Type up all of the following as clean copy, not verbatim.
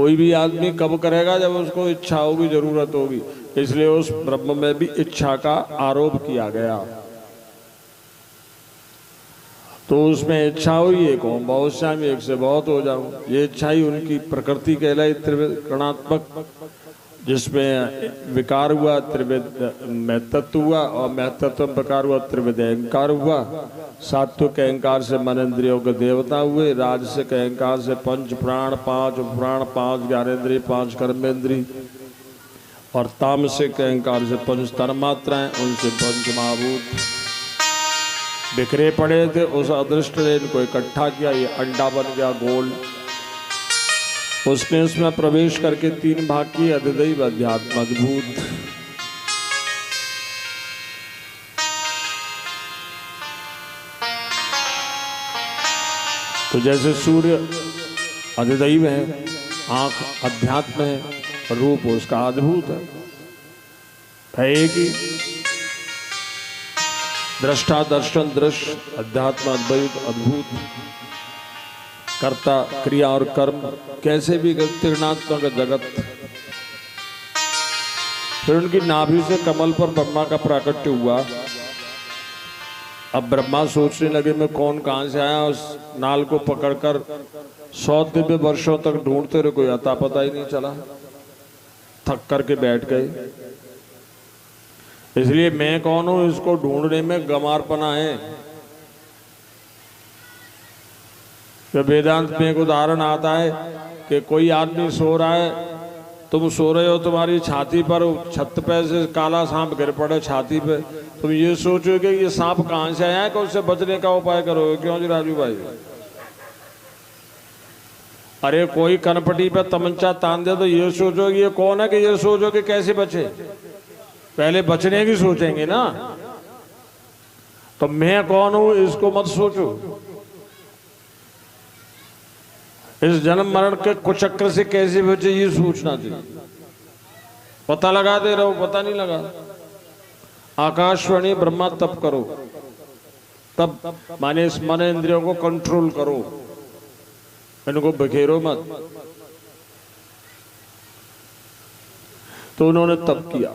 कोई भी आदमी कब करेगा? जब उसको इच्छा होगी, जरूरत होगी। इसलिए उस ब्रह्म में भी इच्छा का आरोप किया गया। तो उसमें इच्छा हुई एक ओम बहुत श्याम, एक से बहुत हो जाऊं, ये इच्छा ही उनकी प्रकृति कहलाई त्रिविक्रणात्मक, जिसमें विकार हुआ त्रिविध महतत्व हुआ, और महतत्व प्रकार हुआ त्रिविध अहंकार हुआ। सात्विक अहंकार से मन इंद्रियों के देवता हुए, राजसिक अहंकार से पंच प्राण, पांच ज्ञानेन्द्रिय, पांच कर्मेंद्रिय, और तामसिक अहंकार से पंच तन्मात्राएं, उनसे पंच महाभूत बिखरे पड़े थे। उस अदृष्ट ने इनको इकट्ठा किया, ये अंडा बन गया गोल। उसने उसमें प्रवेश करके तीन भाग की, अधिदैव अध्यात्म अद्भुत। तो जैसे सूर्य अधिदैव है, आंख अध्यात्म है, रूप उसका अद्भुत है एक ही। दृष्टा दर्शन दृश्य अध्यात्म अद्वैत अद्भुत। कर्ता क्रिया और कर्म कैसे भी त्रिगुणात्मक जगत। फिर उनकी नाभि से कमल पर ब्रह्मा का प्राकट्य हुआ। अब ब्रह्मा सोचने लगे मैं कौन कहां से आया। उस नाल को पकड़कर 100 दिव्य वर्षों तक ढूंढते रहे, कोई अता पता ही नहीं चला। थक करके बैठ गए। इसलिए मैं कौन हूं इसको ढूंढने में गंवारपना है। तो वेदांत में एक उदाहरण आता है कि कोई आदमी सो रहा है, तुम सो रहे हो, तुम्हारी छाती पर छत पे से काला सांप गिर पड़े छाती पे, तुम ये सोचोगे ये सांप कहां से आया है कि उससे बचने का उपाय करोगे। क्यों जी राजू भाई? अरे कोई कनपटी पे तमंचा तान दे तो ये सोचोगे ये कौन है कि ये सोचोगे कैसे बचे। पहले बचने की सोचेंगे ना। तो मैं कौन हूं इसको मत सोचो। इस जन्म मरण के कुचक्र से कैसे बचे ये सोचना चाहिए। पता लगा दे रहो, पता नहीं लगा। आकाशवाणी ब्रह्मा तप करो, तब माने इस मन इंद्रियों को कंट्रोल करो, इनको बखेरो मत। तो उन्होंने तप किया,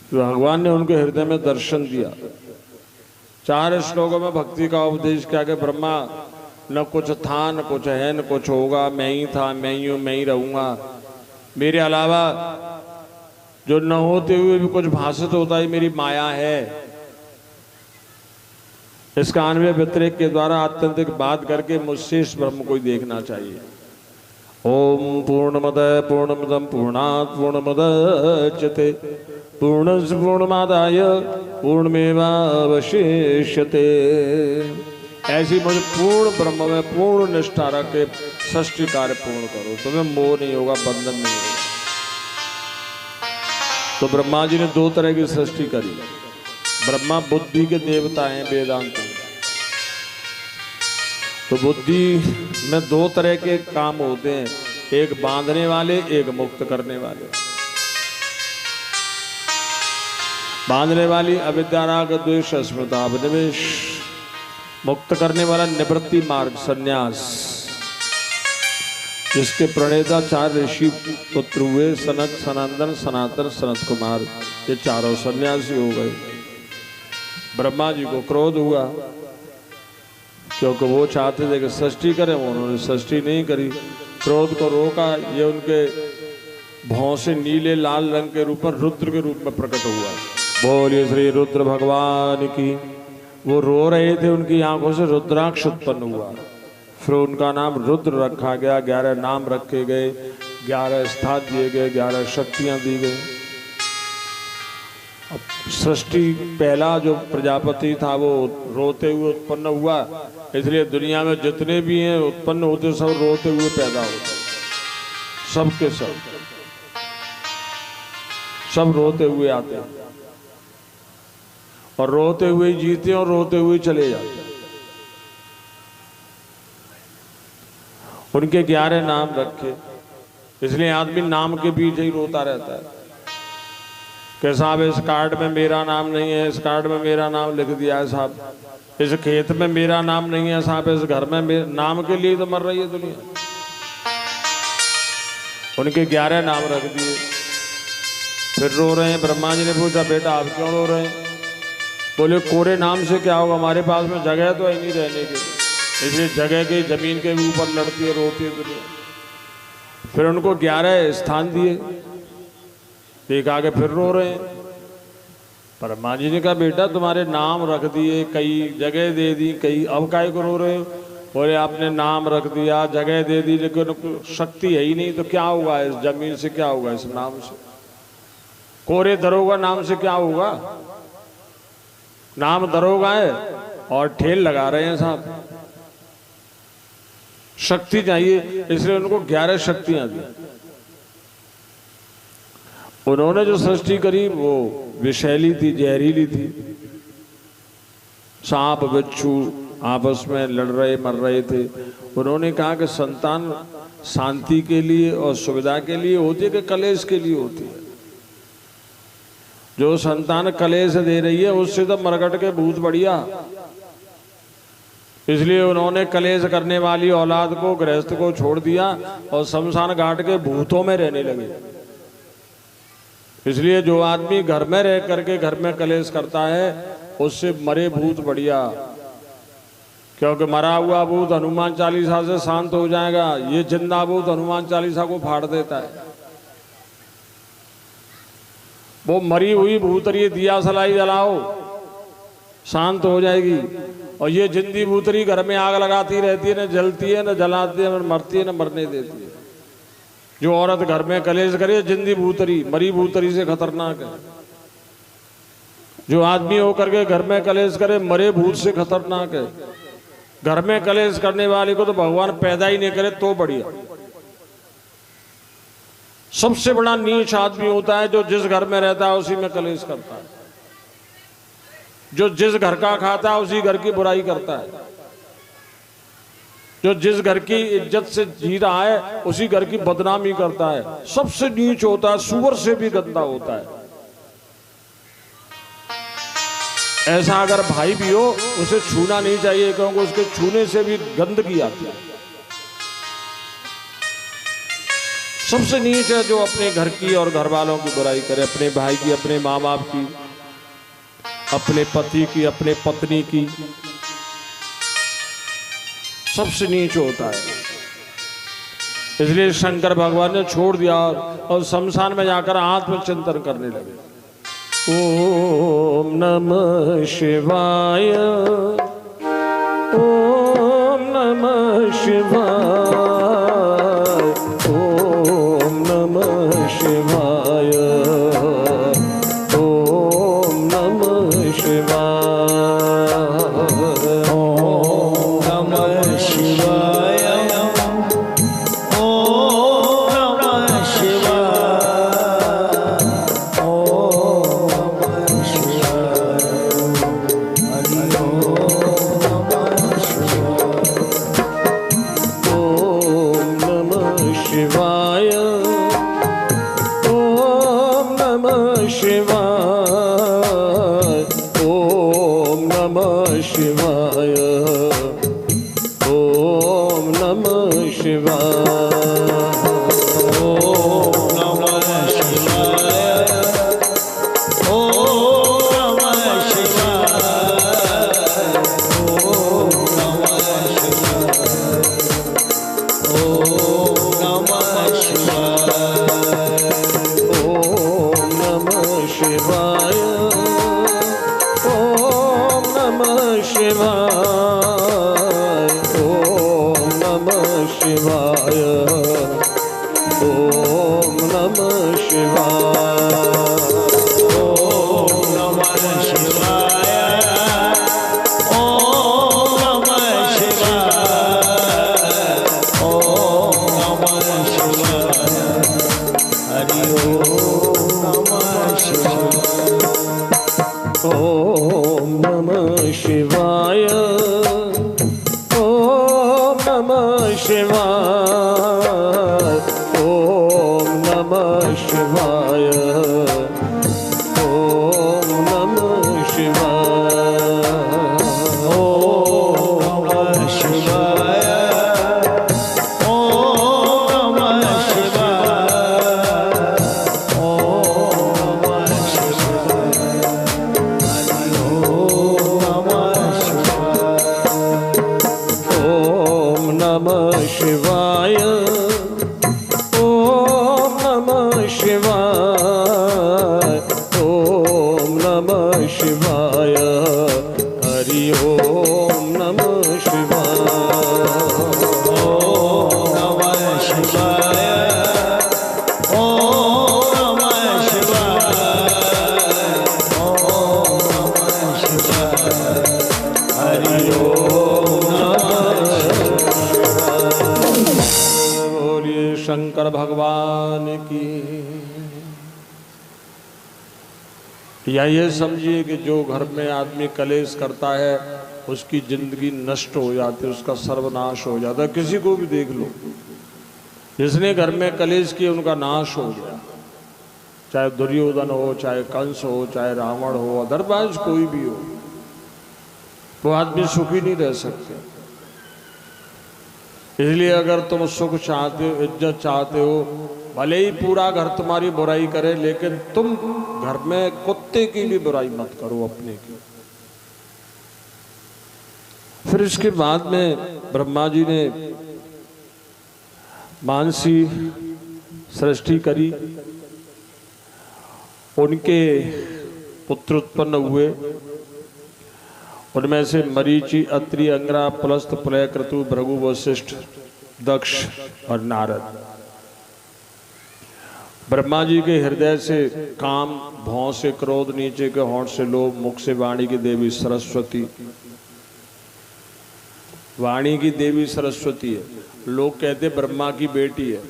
तो भगवान ने उनके हृदय में दर्शन दिया। 4 श्लोकों में भक्ति का उपदेश किया कि ब्रह्मा न कुछ था न कुछ है न कुछ होगा, मैं ही था, मैं ही हूं, मैं ही रहूंगा। मेरे अलावा जो न होते हुए भी कुछ भाषित होता है मेरी माया है। इसका अन्वय व्यतिरेक के द्वारा आत्यंतिक बात करके मुझसे इस ब्रह्म को ही देखना चाहिए। ओम पूर्णमद पूर्णमिदं पूर्णात् पूर्णमुदच्यते पूर्णस्य पूर्णमादाय पूर्णमेवावशिष्यते। ऐसी मुझे पूर्ण ब्रह्म में पूर्ण निष्ठा रख के सृष्टि कार्य पूर्ण करो, तुम्हें मोह नहीं होगा, बंधन नहीं होगा। तो ब्रह्मा जी ने 2 तरह की सृष्टि करी। ब्रह्मा बुद्धि के देवता हैं वेदांत में। तो बुद्धि में 2 तरह के काम होते हैं, एक बांधने वाले, एक मुक्त करने वाले। बांधने वाली अविद्या राग द्वेष अस्मिता अभिनिवेश, मुक्त करने वाला निवृत्ति मार्ग संन्यास, जिसके प्रणेता 4 ऋषि पुत्र हुए, सनक सनंदन सनातन सनत कुमार। ये 4 सन्यासी हो गए। ब्रह्मा जी को क्रोध हुआ क्योंकि वो चाहते थे कि सृष्टि करें, उन्होंने सृष्टि नहीं करी। क्रोध को रोका। ये उनके भौं से नीले लाल रंग के रूप में रुद्र के रूप में प्रकट हुआ। बोलिए श्री रुद्र भगवान की। वो रो रहे थे, उनकी आंखों से रुद्राक्ष उत्पन्न हुआ। फिर उनका नाम रुद्र रखा गया। 11 नाम रखे गए, 11 स्थान दिए गए, 11 शक्तियां दी गई। सृष्टि पहला जो प्रजापति था वो रोते हुए उत्पन्न हुआ, इसलिए दुनिया में जितने भी हैं उत्पन्न होते सब रोते हुए पैदा होते, सबके सब रोते हुए आते हैं और रोते हुए जीते और रोते हुए चले जाते। उनके 11 नाम रखे, इसलिए आदमी नाम के पीछे ही रोता रहता है कि साहब इस कार्ड में मेरा नाम नहीं है, इस कार्ड में मेरा नाम लिख दिया है साहब, इस खेत में मेरा नाम नहीं है साहब, इस घर में नाम के लिए तो मर रही है दुनिया। उनके 11 नाम रख दिए। फिर रो रहे हैं। ब्रह्मा जी ने पूछा बेटा आप क्यों रो रहे हैं? बोले कोरे नाम से क्या होगा, हमारे पास में जगह तो है नहीं रहने के, इसलिए जगह के जमीन के भी ऊपर लड़ती है रोती है दुनिया। फिर उनको 11 स्थान दिए, एक आगे फिर रो रहे हैं। ब्रह्मा जी ने कहा बेटा तुम्हारे नाम रख दिए, कई जगह दे दी, कई अब काहे को रो रहे हो? बोले आपने नाम रख दिया, जगह दे दी, लेकिन शक्ति है ही नहीं, तो क्या होगा इस जमीन से, क्या होगा इस नाम से? कोरे दरोगा नाम से क्या होगा? नाम दरोगा है और ठेल लगा रहे हैं साहब। शक्ति चाहिए, इसलिए उनको 11 शक्तियां दी। उन्होंने जो सृष्टि करी वो विषैली थी, जहरीली थी। सांप बिच्छू आपस में लड़ रहे मर रहे थे। उन्होंने कहा कि संतान शांति के लिए और सुविधा के लिए होती है कि कलेश के लिए होती है? जो संतान कलेश दे रही है उससे तो मरकट के भूत बढ़िया। इसलिए उन्होंने कलेश करने वाली औलाद को, गृहस्थ को छोड़ दिया और शमशान घाट के भूतों में रहने लगे। इसलिए जो आदमी घर में रह करके घर में कलेश करता है उससे मरे भूत बढ़िया, क्योंकि मरा हुआ भूत हनुमान चालीसा से शांत हो जाएगा, ये जिंदा भूत हनुमान चालीसा को फाड़ देता है। वो मरी हुई भूतरी दिया सलाई जलाओ शांत हो जाएगी, और ये जिंदी भूतरी घर में आग लगाती रहती है, न जलती है न जलाती है, न मरती है न मरने देती है। जो औरत घर में कलेश करे जिंदी भूतरी, मरी भूतरी से खतरनाक है। जो आदमी होकर के घर में कलेश करे मरे भूत से खतरनाक है। घर में कलेश करने वाले को तो भगवान पैदा ही नहीं करे तो बढ़िया। सबसे बड़ा नीच आदमी होता है जो जिस घर में रहता है उसी में कलेश करता है, जो जिस घर का खाता है उसी घर की बुराई करता है, जो जिस घर की इज्जत से जी रहा है उसी घर की बदनामी करता है। सबसे नीच होता है, सुअर से भी गंदा होता है। ऐसा अगर भाई भी हो उसे छूना नहीं चाहिए, क्योंकि उसके छूने से भी गंदगी आती है। सबसे नीच है जो अपने घर की और घर वालों की बुराई करे, अपने भाई की, अपने माँ बाप की, अपने पति की, अपने पत्नी की। सबसे नीच होता है। इसलिए शंकर भगवान ने छोड़ दिया और शमशान में जाकर आत्मचिंतन करने लगे। ओम नमः शिवाय, ओम नमः शिवाय, ओम नमः शिवाय, ओम नमः शिवाय, ओम नमः शिवाय, ओम नमः शिवाय, ओम नमः शिवाय, हरि ओम नमः शिवाय, ओम नमः शिवाय, ओम नमः शिवाय, ओम नमः शिवाय, ओम नमः शिवाय, ओम नमः शिवाय, ओम नमः शिवाय, ओम नमः शिवाय, ओम नमः शिवाय, ओम नमः शिवाय, ओम नमः शिवाय, ओम नमः शिवाय, ओम नमः शिवाय, ओम नमः शिवाय, ओम नमः शिवाय, हरि ओम नमः शिवाय, ओम नमः शिवाय, ओम नमः शिवाय, ओम नमः शिवाय, ओम नमः शिवाय, ओम नमः शिवाय, ओम नमः शिवाय, ओम नमः शिवाय, ओम नमः शिवाय, हरि ओम नमः शिवाय। बोलिए शंकर भगवान की। या ये समझिए कि जो घर में आदमी कलेश करता है उसकी जिंदगी नष्ट हो जाती है, उसका सर्वनाश हो जाता है। किसी को भी देख लो, जिसने घर में कलेश किया उनका नाश हो गया, चाहे दुर्योधन हो, चाहे कंस हो, चाहे रावण हो, अदरवाइज कोई भी हो, वो आदमी सुखी नहीं रह सकते। इसलिए अगर तुम सुख चाहते हो, इज्जत चाहते हो, भले ही पूरा घर तुम्हारी बुराई करे, लेकिन तुम घर में कुत्ते की भी बुराई मत करो, अपने की। फिर इसके बाद में ब्रह्मा जी ने मानसी सृष्टि करी, उनके पुत्र उत्पन्न हुए। उनमें से मरीचि, अत्रि, अंगरा, पुलस्त, पुलह, क्रतु, भृगु, वशिष्ठ, दक्ष और नारद। ब्रह्मा जी के हृदय से काम, भौं से क्रोध, नीचे के होंठ से लोभ, मुख से वाणी की देवी सरस्वती। वाणी की देवी सरस्वती है। लोग कहते ब्रह्मा की बेटी है।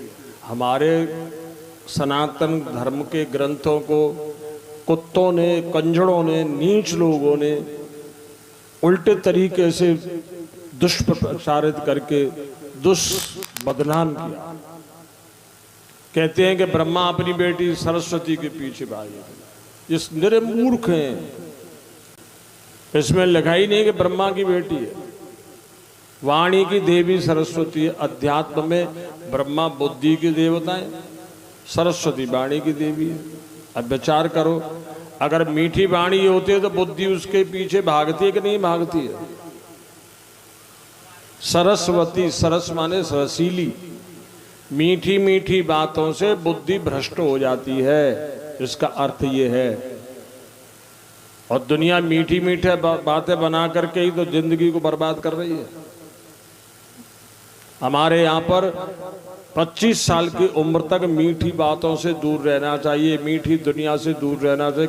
हमारे सनातन धर्म के ग्रंथों को कुत्तों ने, कंजड़ों ने, नीच लोगों ने उल्टे तरीके से दुष्प्रचारित करके दुष्बदनाम किया। कहते हैं कि ब्रह्मा अपनी बेटी सरस्वती के पीछे भागे। इस निरे मूर्ख हैं, इसमें लिखा ही नहीं कि ब्रह्मा की बेटी है। वाणी की देवी सरस्वती है। अध्यात्म में ब्रह्मा बुद्धि की देवता है, सरस्वती वाणी की देवी है। अब विचार करो, अगर मीठी वाणी होती है तो बुद्धि उसके पीछे भागती है कि नहीं भागती है? सरस्वती, सरस माने रसीली, मीठी मीठी बातों से बुद्धि भ्रष्ट हो जाती है, इसका अर्थ ये है। और दुनिया मीठी मीठे बातें बना करके ही तो जिंदगी को बर्बाद कर रही है। हमारे यहाँ पर 25 साल की उम्र तक मीठी बातों से दूर रहना चाहिए, मीठी दुनिया से दूर रहना चाहिए।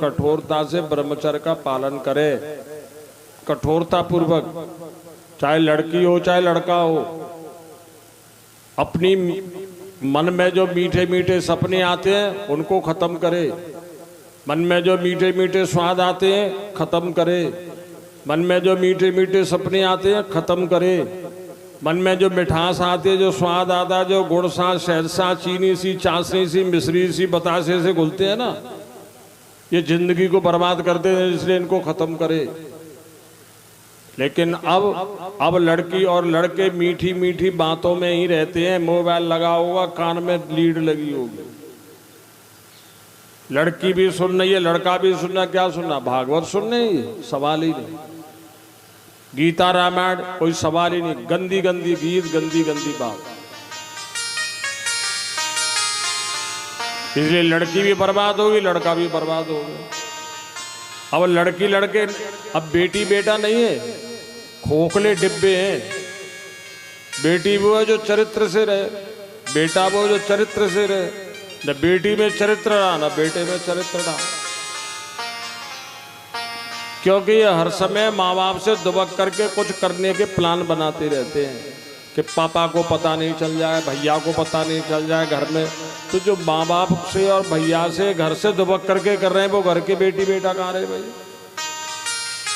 कठोरता से ब्रह्मचर्य का पालन करे, कठोरता पूर्वक, चाहे लड़की हो चाहे लड़का हो। अपनी मन में जो मीठे मीठे सपने आते हैं उनको खत्म करे, मन में जो मीठे मीठे स्वाद आते हैं खत्म करे, मन में जो मीठे मीठे सपने आते हैं खत्म करे, मन में जो मिठास आती है, जो स्वाद आता है, जो गुड़ सा, शहद सा, चीनी सी, चाशनी सी, मिश्री सी, बतासे से घुलते हैं ना, ये जिंदगी को बर्बाद करते हैं, इसलिए इनको खत्म करे। लेकिन अब लड़की और लड़के मीठी मीठी बातों में ही रहते हैं। मोबाइल लगा होगा, कान में लीड लगी होगी, लड़की भी सुन रही है, लड़का भी सुनना, क्या सुनना? भागवत सुनने ही सवाल ही नहीं, गीता रामायण कोई सवाल ही नहीं, गंदी गंदी गीत, गंदी गंदी बात। इसलिए लड़की भी बर्बाद होगी, लड़का भी बर्बाद होगा। अब लड़की लड़के, अब बेटी बेटा नहीं है, खोखले डिब्बे हैं। बेटी वो है जो चरित्र से रहे, बेटा वो जो चरित्र से रहे। न बेटी में चरित्र रहा, न बेटे में चरित्र रहा। क्योंकि ये हर समय माँ बाप से दुबक करके कुछ करने के प्लान बनाते रहते हैं कि पापा को पता नहीं चल जाए, भैया को पता नहीं चल जाए घर में। तो जो माँ बाप से और भैया से घर से दुबक करके कर रहे हैं, वो घर के बेटी बेटा कहाँ रहे भाई?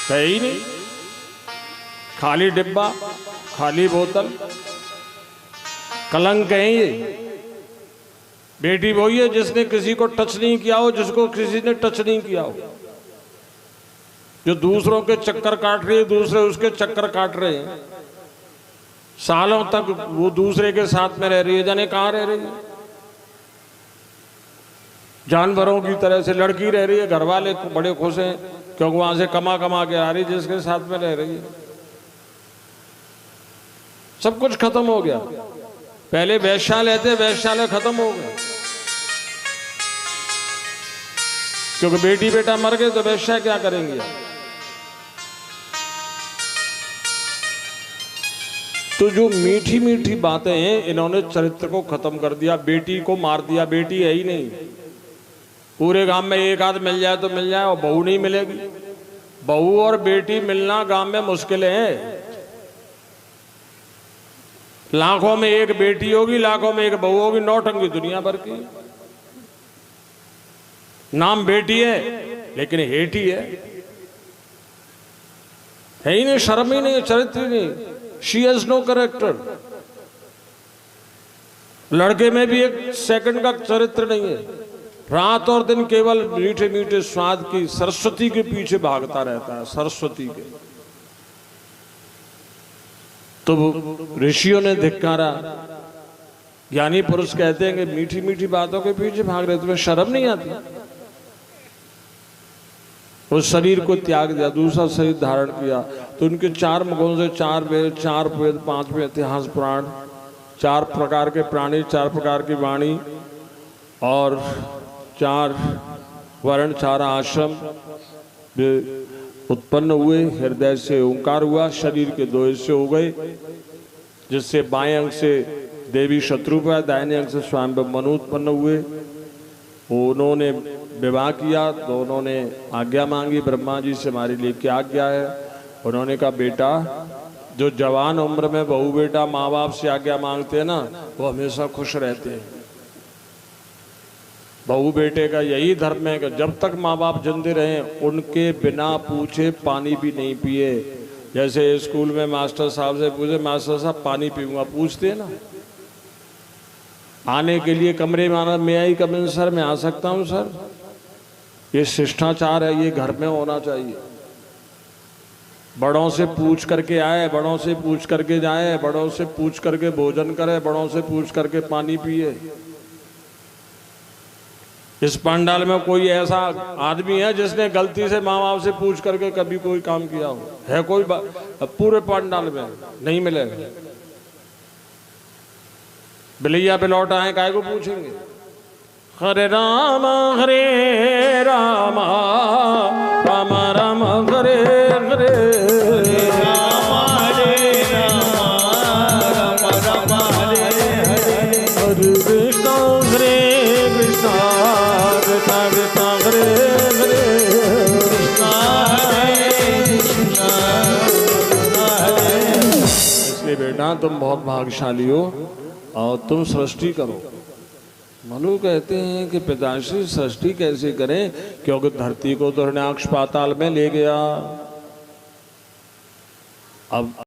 है ही नहीं, खाली डिब्बा, खाली बोतल, कलंक है ये। बेटी वही है जिसने किसी को टच नहीं किया हो, जिसको किसी ने टच नहीं किया हो, जो दूसरों के चक्कर काट रही है, दूसरे उसके चक्कर काट रहे हैं, सालों तक वो दूसरे के साथ में रह रही है, जाने कहाँ रह रही है, जानवरों की तरह से लड़की रह रही है। घर वाले बड़े खुश हैं क्योंकि वहां से कमा कमा के आ रही है, जिसके साथ में रह रही है। सब कुछ खत्म हो गया। पहले वैश्यालय थे, वैश्यालय खत्म हो गए क्योंकि बेटी बेटा मर गए, तो वैश्या क्या करेंगे? तो जो मीठी मीठी बातें हैं, इन्होंने चरित्र को खत्म कर दिया। बेटी को मार दिया, बेटी है ही नहीं। पूरे गांव में एक आध मिल जाए तो मिल जाए, और बहू नहीं मिलेगी। बहू और बेटी मिलना गांव में मुश्किल है। लाखों में एक बेटी होगी, लाखों में एक बहू होगी, नौटंकी दुनिया भर की। नाम बेटी है लेकिन हेटी है ही नहीं, शर्म ही नहीं, चरित्र ही नहीं। She has no character. लड़के में भी एक सेकंड का चरित्र नहीं है। रात और दिन केवल मीठे मीठे स्वाद की सरस्वती के पीछे भागता रहता है, सरस्वती के। तो ऋषियों ने धिक्कारा। ज्ञानी पुरुष कहते हैं कि मीठी मीठी बातों के पीछे भाग रहे, तुम्हें शर्म नहीं आती? उस शरीर को त्याग दिया, दूसरा शरीर धारण किया। तो उनके 4 मुखों से 4 वेद, 4 वेद, 5वें इतिहास पुराण, 4 प्रकार के प्राणी, 4 प्रकार की वाणी और 4 वर्ण, 4 आश्रम उत्पन्न हुए। हृदय से ओंकार हुआ, शरीर के 2 हिस्से हो गए, जिससे बाएं अंग से देवी शत्रुपा, दाहिने अंग से स्वयं मनु उत्पन्न हुए। उन्होंने विवाह किया, दोनों ने आज्ञा मांगी ब्रह्मा जी से, हमारे लिए क्या आज्ञा है? उन्होंने कहा, बेटा, जो जवान उम्र में बहू बेटा माँ बाप से आज्ञा मांगते हैं ना, वो हमेशा खुश रहते हैं। बहू बेटे का यही धर्म है कि जब तक माँ बाप जिंदे रहें, उनके बिना पूछे पानी भी नहीं पिए। जैसे स्कूल में मास्टर साहब से पूछे, मास्टर साहब पानी पीऊंगा, पूछते हैं ना। आने के लिए कमरे में आना, मैं आई कम इन सर, मैं आ सकता हूँ सर? ये शिष्टाचार है, ये घर में होना चाहिए। बड़ों से पूछ करके आए, बड़ों से पूछ करके जाए, बड़ों से पूछ करके भोजन करे, बड़ों से पूछ करके पानी पिए। इस पंडाल में कोई ऐसा आदमी है जिसने गलती से माँ बाप से पूछ करके कभी कोई काम किया हो? है कोई? पूरे पंडाल में नहीं मिलेगा। बिलैया पे लौट आए, काय को पूछेंगे? हरे राम राम राम हरे हरे, राम हरे राम राम राम हरे हरे, हरे कृष्णा कृष्णा कृष्णा हरे हरे, कृष्णा हरे कृष्णा हरे हरे। इसलिए बेटा तुम बहुत भाग्यशाली हो और तुम सृष्टि करो। मनु कहते हैं कि पिताश्री सृष्टि कैसे करें, क्योंकि धरती को तो हिरण्याक्ष पाताल में ले गया। अब